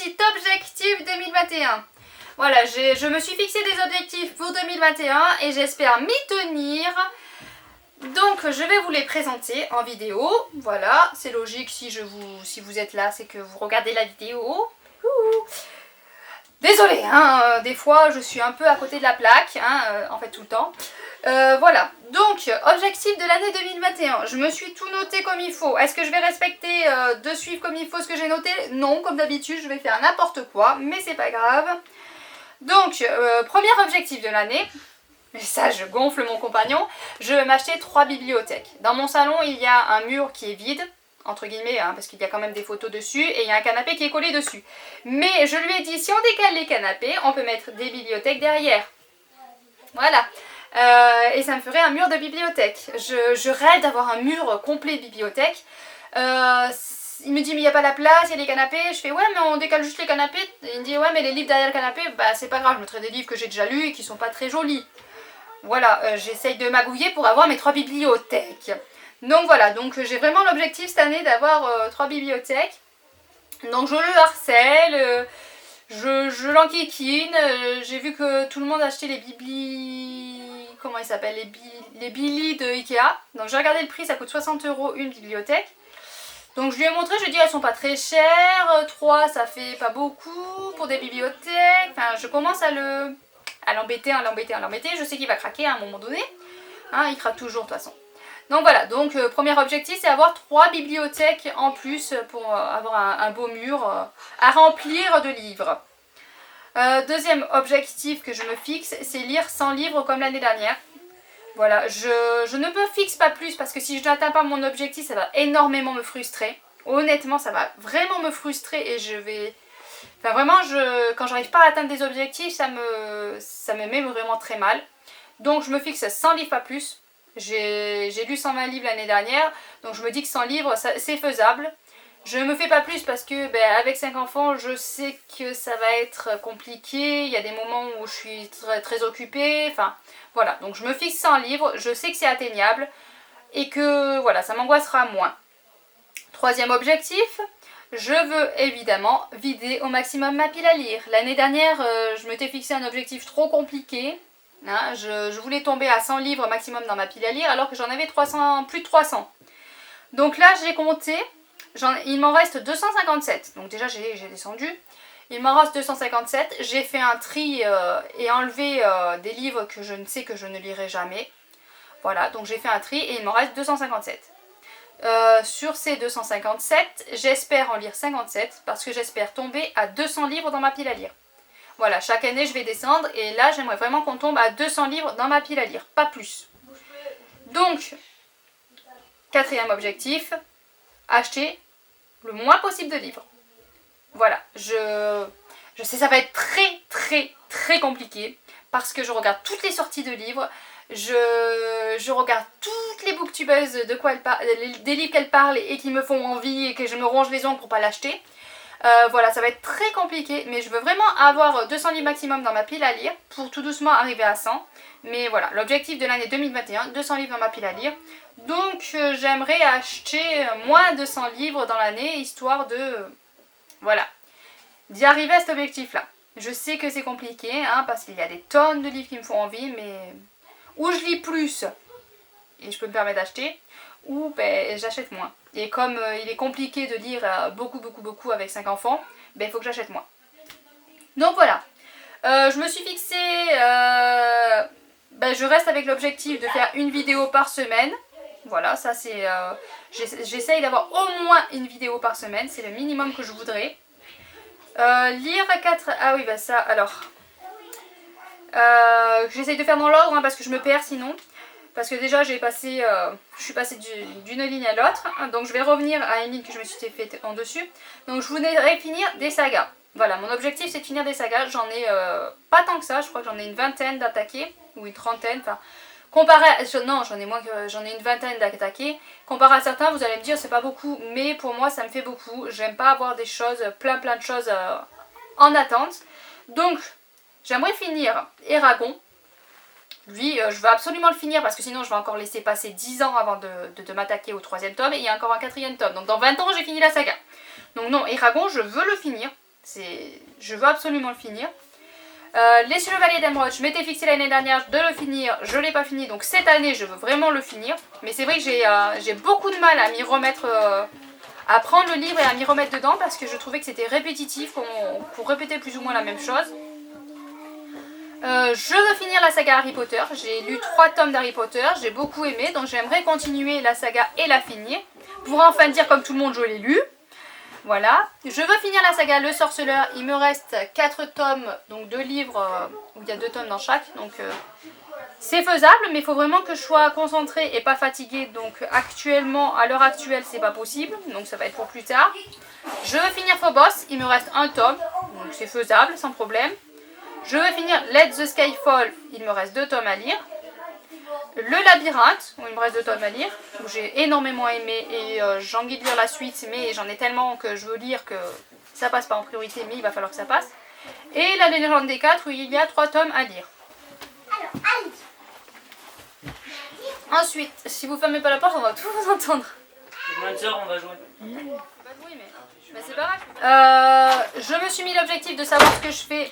petit objectif 2021. Voilà, je me suis fixé des objectifs pour 2021 et j'espère m'y tenir. Donc je vais vous les présenter en vidéo. Voilà, c'est logique si vous êtes là, c'est que vous regardez la vidéo. Désolée, hein, des fois je suis un peu à côté de la plaque, hein, en fait tout le temps. Voilà, donc objectif de l'année 2021, je me suis tout noté comme il faut. Est-ce que je vais respecter de suivre comme il faut ce que j'ai noté? Non, comme d'habitude je vais faire n'importe quoi, mais c'est pas grave. Donc, premier objectif de l'année, et ça je gonfle mon compagnon, je vais m'acheter 3 bibliothèques. Dans mon salon il y a un mur qui est vide, entre guillemets, hein, parce qu'il y a quand même des photos dessus, et il y a un canapé qui est collé dessus. Mais je lui ai dit, si on décale les canapés, on peut mettre des bibliothèques derrière. Voilà. Et ça me ferait un mur de bibliothèque. Je rêve d'avoir un mur complet de bibliothèque. Il me dit, mais il n'y a pas la place, il y a les canapés. Je fais, ouais, mais on décale juste les canapés. Il me dit, ouais, mais les livres derrière le canapé, bah c'est pas grave, je mettrai des livres que j'ai déjà lus et qui sont pas très jolis. Voilà, j'essaye de magouiller pour avoir mes 3 bibliothèques. Donc voilà, donc j'ai vraiment l'objectif cette année d'avoir 3 bibliothèques. Donc je le harcèle, je l'enquiquine. J'ai vu que tout le monde achetait les comment ils s'appellent, les Billy de Ikea. Donc j'ai regardé le prix, ça coûte 60 € une bibliothèque. Donc je lui ai montré, je lui ai dit elles sont pas très chères, 3 ça fait pas beaucoup pour des bibliothèques. Enfin je commence à l'embêter, je sais qu'il va craquer à un moment donné. Hein, il craque toujours de toute façon. Donc voilà, donc premier objectif c'est avoir 3 bibliothèques en plus pour avoir un beau mur à remplir de livres. Deuxième objectif que je me fixe, c'est lire 100 livres comme l'année dernière. Voilà, je ne me fixe pas plus parce que si je n'atteins pas mon objectif, ça va énormément me frustrer. Honnêtement, ça va vraiment me frustrer et je vais... Enfin vraiment, quand j'arrive pas à atteindre des objectifs, ça me met vraiment très mal. Donc je me fixe 100 livres, pas plus. J'ai lu 120 livres l'année dernière, donc je me dis que 100 livres, c'est faisable. Je ne me fais pas plus parce que avec 5 enfants, je sais que ça va être compliqué. Il y a des moments où je suis très, très occupée. Enfin, voilà. Donc je me fixe 100 livres. Je sais que c'est atteignable. Et que, voilà, ça m'angoissera moins. Troisième objectif, je veux évidemment vider au maximum ma pile à lire. L'année dernière, je m'étais fixé un objectif trop compliqué. Hein, je voulais tomber à 100 livres maximum dans ma pile à lire alors que j'en avais plus de 300. Donc là, j'ai compté. Il m'en reste 257, donc déjà j'ai descendu. Il m'en reste 257, j'ai fait un tri et enlevé des livres que je ne sais que je ne lirai jamais. Voilà, donc j'ai fait un tri et il m'en reste 257. Sur ces 257, j'espère en lire 57 parce que j'espère tomber à 200 livres dans ma pile à lire. Voilà, chaque année je vais descendre et là j'aimerais vraiment qu'on tombe à 200 livres dans ma pile à lire, pas plus. Donc, quatrième objectif, acheter le moins possible de livres. Voilà, je sais ça va être très compliqué parce que je regarde toutes les sorties de livres, je regarde toutes les booktubeuses de quoi elles parlent, des livres qu'elles parlent et qui me font envie et que je me ronge les ongles pour pas l'acheter. Voilà, ça va être très compliqué, mais je veux vraiment avoir 200 livres maximum dans ma pile à lire pour tout doucement arriver à 100. Mais voilà, l'objectif de l'année 2021, 200 livres dans ma pile à lire. Donc j'aimerais acheter moins de 100 livres dans l'année, histoire de... voilà, d'y arriver à cet objectif-là. Je sais que c'est compliqué, hein, parce qu'il y a des tonnes de livres qui me font envie, mais... ou je lis plus, et je peux me permettre d'acheter, ou j'achète moins. Et comme il est compliqué de lire beaucoup avec 5 enfants, il faut que j'achète moins. Donc voilà, je me suis fixé... je reste avec l'objectif de faire une vidéo par semaine. Voilà, ça c'est... j'essaye d'avoir au moins une vidéo par semaine, c'est le minimum que je voudrais. Lire 4... Ah oui, ça, alors... j'essaye de faire dans l'ordre, hein, parce que je me perds sinon. Parce que déjà, je suis passée d'une ligne à l'autre. Donc je vais revenir à une ligne que je me suis faite en dessus. Donc je voudrais finir des sagas. Voilà, mon objectif c'est de finir des sagas. J'en ai pas tant que ça, je crois que j'en ai une vingtaine d'attaquer. Ou une trentaine, enfin... Comparé à... Non, j'en ai une vingtaine d'attaquer. Comparé à certains, vous allez me dire c'est pas beaucoup, mais pour moi ça me fait beaucoup. J'aime pas avoir des choses, plein de choses en attente. Donc, j'aimerais finir Eragon. Lui, je veux absolument le finir parce que sinon je vais encore laisser passer 10 ans avant de m'attaquer au 3e tome et il y a encore un 4e tome. Donc dans 20 ans j'ai fini la saga. Donc non, Eragon, je veux le finir. Je veux absolument le finir. Les Chevaliers d'Émeraude, je m'étais fixé l'année dernière de le finir, je ne l'ai pas fini, donc cette année je veux vraiment le finir. Mais c'est vrai que j'ai beaucoup de mal à m'y remettre, à prendre le livre et à m'y remettre dedans parce que je trouvais que c'était répétitif, pour répéter plus ou moins la même chose. Je veux finir la saga Harry Potter, j'ai lu 3 tomes d'Harry Potter, j'ai beaucoup aimé, donc j'aimerais continuer la saga et la finir. Pour enfin dire comme tout le monde, je l'ai lu. Voilà, je veux finir la saga Le Sorceleur, il me reste 4 tomes, donc 2 livres où il y a 2 tomes dans chaque, donc c'est faisable, mais il faut vraiment que je sois concentrée et pas fatiguée, donc actuellement, à l'heure actuelle, c'est pas possible, donc ça va être pour plus tard. Je veux finir Phobos, il me reste 1 tome, donc c'est faisable, sans problème. Je veux finir Let the Sky Fall, il me reste 2 tomes à lire. Le Labyrinthe, où il me reste 2 tomes à lire, où j'ai énormément aimé et j'ai envie de lire la suite, mais j'en ai tellement que je veux lire que ça passe pas en priorité, mais il va falloir que ça passe. Et La Légende des 4, où il y a 3 tomes à lire. Ensuite, si vous fermez pas la porte, on va tout vous entendre. Demain soir, on va jouer. Mais c'est pas grave. Je me suis mis l'objectif de savoir ce que je fais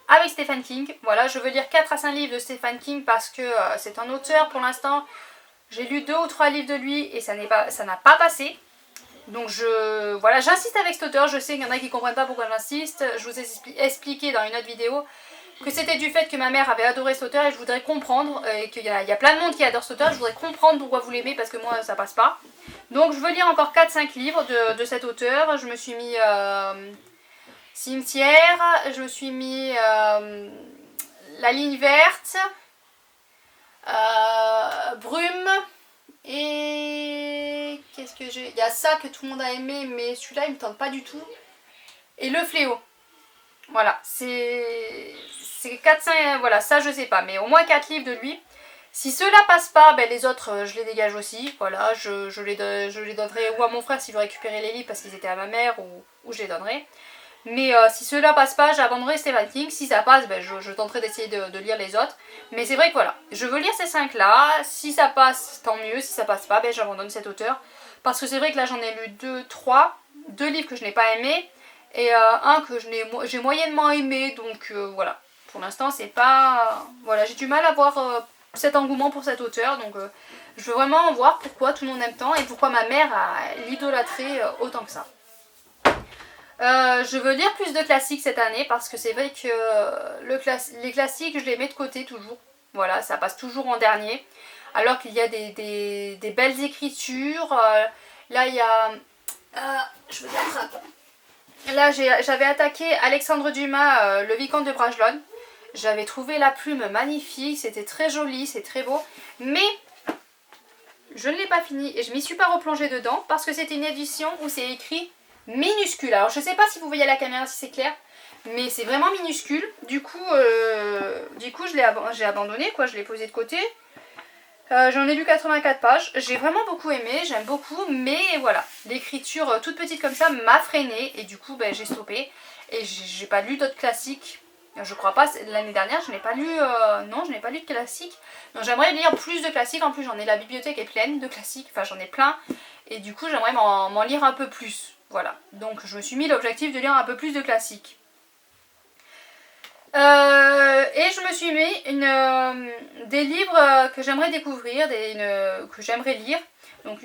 avec Stephen King. Voilà, je veux lire 4 à 5 livres de Stephen King parce que c'est un auteur pour l'instant. J'ai lu 2 ou 3 livres de lui et ça n'a pas passé. Donc voilà, j'insiste avec cet auteur. Je sais qu'il y en a qui ne comprennent pas pourquoi j'insiste. Je vous ai expliqué dans une autre vidéo que c'était du fait que ma mère avait adoré cet auteur et je voudrais comprendre, et qu'il y a plein de monde qui adore cet auteur. Je voudrais comprendre pourquoi vous l'aimez parce que moi ça passe pas. Donc je veux lire encore 4-5 livres de cet auteur. Je me suis mis... Cimetière, je me suis mis La Ligne Verte, Brume, et qu'est-ce que j'ai... Il y a ça que tout le monde a aimé, mais celui-là il me tente pas du tout. Et Le Fléau. Voilà, c'est 4-5, voilà, ça je sais pas, mais au moins 4 livres de lui. Si ceux-là passent pas, ben les autres je les dégage aussi. Voilà, je les donnerai ou à mon frère s'il veut récupérer les livres parce qu'ils étaient à ma mère, ou je les donnerai. Mais si ceux-là passent pas, j'abandonnerai Stephen King. Si ça passe, ben, je tenterai d'essayer de lire les autres. Mais c'est vrai que voilà, je veux lire ces 5 là. Si ça passe, tant mieux. Si ça passe pas, ben, j'abandonne cet auteur. Parce que c'est vrai que là j'en ai lu 2 livres que je n'ai pas aimés. Et un que j'ai moyennement aimé. Donc voilà, pour l'instant c'est pas... Voilà, j'ai du mal à voir cet engouement pour cet auteur. Donc je veux vraiment voir pourquoi tout le monde aime tant. Et pourquoi ma mère a l'idolâtré autant que ça. Je veux lire plus de classiques cette année parce que c'est vrai que les classiques je les mets de côté toujours. Voilà, ça passe toujours en dernier. Alors qu'il y a des belles écritures. Là il y a... je veux dire, là j'avais attaqué Alexandre Dumas, Le Vicomte de Bragelonne. J'avais trouvé la plume magnifique, c'était très joli, c'est très beau. Mais je ne l'ai pas fini et je m'y suis pas replongée dedans parce que c'était une édition où c'est écrit minuscule. Alors je sais pas si vous voyez à la caméra si c'est clair, mais c'est vraiment minuscule. Du coup j'ai abandonné quoi, je l'ai posé de côté. J'en ai lu 84 pages, j'ai vraiment beaucoup aimé, j'aime beaucoup, mais voilà, l'écriture toute petite comme ça m'a freinée et du coup ben, j'ai stoppé. Et j'ai pas lu d'autres classiques, je crois pas, l'année dernière je n'ai pas lu, non je n'ai pas lu de classiques. Donc j'aimerais lire plus de classiques, en plus j'en ai, la bibliothèque est pleine de classiques, enfin j'en ai plein. Et du coup j'aimerais m'en lire un peu plus. Voilà, donc je me suis mis l'objectif de lire un peu plus de classiques. Et je me suis mis des livres que j'aimerais découvrir, que j'aimerais lire. Donc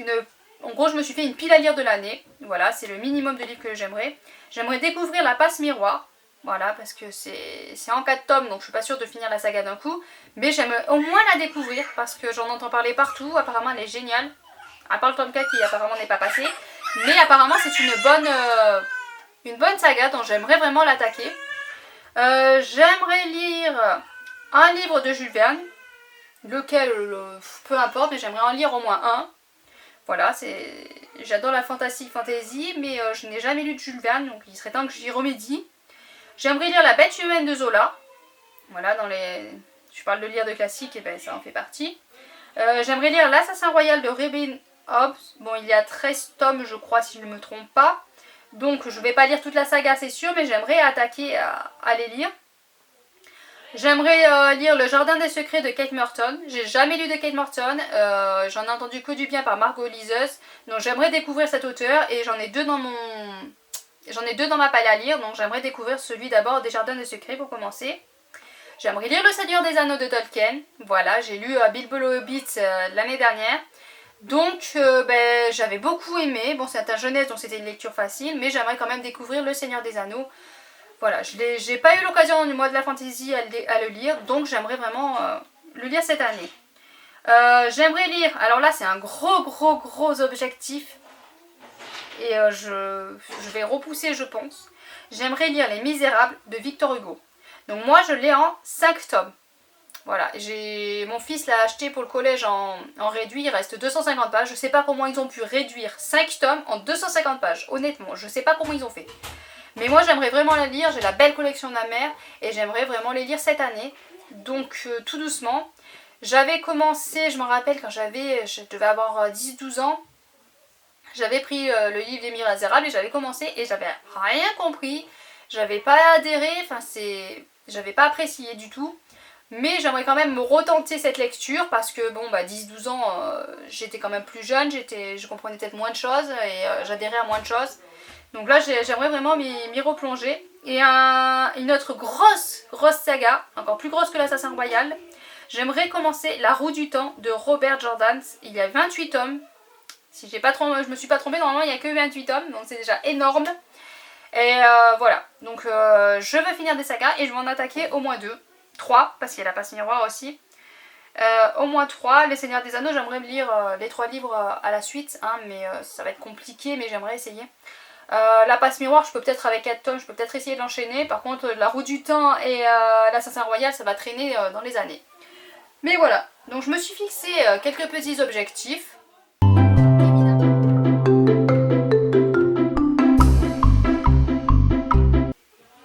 en gros je me suis fait une pile à lire de l'année. Voilà, c'est le minimum de livres que j'aimerais. J'aimerais découvrir La Passe Miroir. Voilà, parce que c'est en 4 tomes, donc je suis pas sûre de finir la saga d'un coup. Mais j'aimerais au moins la découvrir, parce que j'en entends parler partout. Apparemment elle est géniale. À part le tome 4 qui apparemment n'est pas passé. Mais apparemment c'est une bonne saga dont j'aimerais vraiment l'attaquer. J'aimerais lire un livre de Jules Verne. Lequel, peu importe, mais j'aimerais en lire au moins un. Voilà, j'adore la fantasy, mais je n'ai jamais lu de Jules Verne, donc il serait temps que j'y remédie. J'aimerais lire La Bête humaine de Zola. Voilà, je parle de lire de classiques, et ben ça en fait partie. J'aimerais lire L'Assassin Royal de Robin Hobbes. Bon, il y a 13 tomes, je crois, si je ne me trompe pas. Donc, je ne vais pas lire toute la saga, c'est sûr, mais j'aimerais attaquer à les lire. J'aimerais lire Le Jardin des Secrets de Kate Morton. J'ai jamais lu de Kate Morton. J'en ai entendu que du bien par Margot Liseuse. Donc, j'aimerais découvrir cet auteur et j'en ai 2 dans mon... J'en ai 2 dans ma palle à lire, donc j'aimerais découvrir celui d'abord des Jardins des Secrets pour commencer. J'aimerais lire Le Seigneur des Anneaux de Tolkien. Voilà, j'ai lu Bilbo le Hobbit l'année dernière. Donc j'avais beaucoup aimé. Bon, c'est un jeunesse, donc c'était une lecture facile, mais j'aimerais quand même découvrir Le Seigneur des Anneaux. Voilà, j'ai pas eu l'occasion du mois de la fantasy à le lire, donc j'aimerais vraiment le lire cette année. J'aimerais lire, alors là c'est un gros objectif, et je vais repousser je pense. J'aimerais lire Les Misérables de Victor Hugo. Donc moi je l'ai en 5 tomes. Voilà, mon fils l'a acheté pour le collège en réduit, il reste 250 pages. Je sais pas comment ils ont pu réduire 5 tomes en 250 pages, honnêtement, je sais pas comment ils ont fait. Mais moi j'aimerais vraiment la lire, j'ai la belle collection de ma mère et j'aimerais vraiment les lire cette année. Donc tout doucement. J'avais commencé, je me rappelle quand je devais avoir 10-12 ans, j'avais pris le livre des Misérables et j'avais commencé et j'avais rien compris. J'avais pas adhéré, j'avais pas apprécié du tout. Mais j'aimerais quand même me retenter cette lecture parce que bon 10-12 ans j'étais quand même plus jeune, je comprenais peut-être moins de choses et j'adhérais à moins de choses. Donc là j'aimerais vraiment m'y replonger. Et une autre grosse saga, encore plus grosse que l'Assassin Royal, j'aimerais commencer La Roue du Temps de Robert Jordan. Il y a 28 tomes. Si je me suis pas trompée, normalement il n'y a que 28 tomes, donc c'est déjà énorme. Et voilà, donc je veux finir des sagas et je vais en attaquer au moins 2. 3, parce qu'il y a la passe miroir aussi. Au moins 3. Les Seigneurs des Anneaux, j'aimerais me lire les 3 livres à la suite, hein, mais ça va être compliqué, mais j'aimerais essayer. La passe miroir, je peux peut-être avec 4 tomes, je peux peut-être essayer de l'enchaîner. Par contre, La Roue du Temps et l'Assassin Royal, ça va traîner dans les années. Mais voilà, donc je me suis fixé quelques petits objectifs.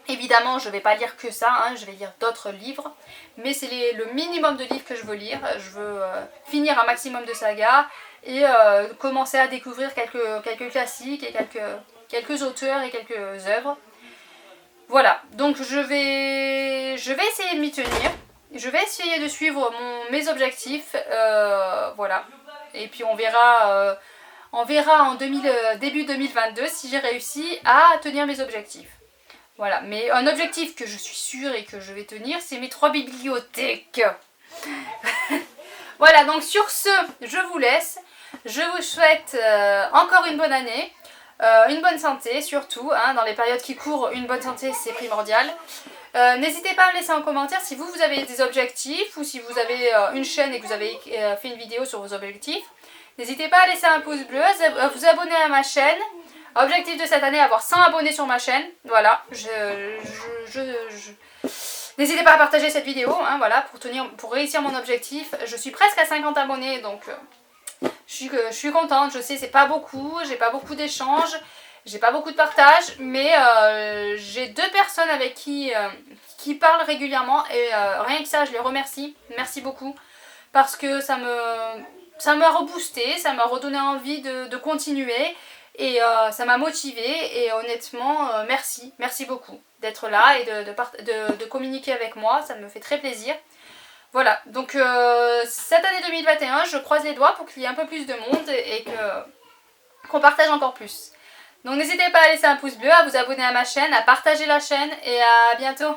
Évidemment, je ne vais pas lire que ça, hein, je vais lire d'autres livres, mais c'est le minimum de livres que je veux lire. Je veux finir un maximum de sagas et commencer à découvrir quelques classiques et quelques auteurs et quelques œuvres. Voilà, donc je vais essayer de m'y tenir, je vais essayer de suivre mes objectifs, voilà, et puis on verra en début 2022 si j'ai réussi à tenir mes objectifs. Voilà, mais un objectif que je suis sûre et que je vais tenir, c'est mes 3 bibliothèques. Voilà, donc sur ce, je vous laisse. Je vous souhaite encore une bonne année, une bonne santé surtout, hein, dans les périodes qui courent, une bonne santé c'est primordial. N'hésitez pas à me laisser en commentaire si vous avez des objectifs ou si vous avez une chaîne et que vous avez fait une vidéo sur vos objectifs. N'hésitez pas à laisser un pouce bleu, à vous abonner à ma chaîne. Objectif de cette année, avoir 100 abonnés sur ma chaîne. Voilà, n'hésitez pas à partager cette vidéo, hein, voilà, pour réussir mon objectif. Je suis presque à 50 abonnés, donc je suis contente. Je sais, c'est pas beaucoup, j'ai pas beaucoup d'échanges, j'ai pas beaucoup de partage, mais j'ai 2 personnes avec qui parlent régulièrement et rien que ça, je les remercie. Merci beaucoup parce que ça m'a reboosté, ça m'a redonné envie de continuer. Et ça m'a motivée et honnêtement merci beaucoup d'être là et de communiquer avec moi, ça me fait très plaisir. Voilà, donc cette année 2021 je croise les doigts pour qu'il y ait un peu plus de monde et qu'on partage encore plus. Donc n'hésitez pas à laisser un pouce bleu, à vous abonner à ma chaîne, à partager la chaîne et à bientôt.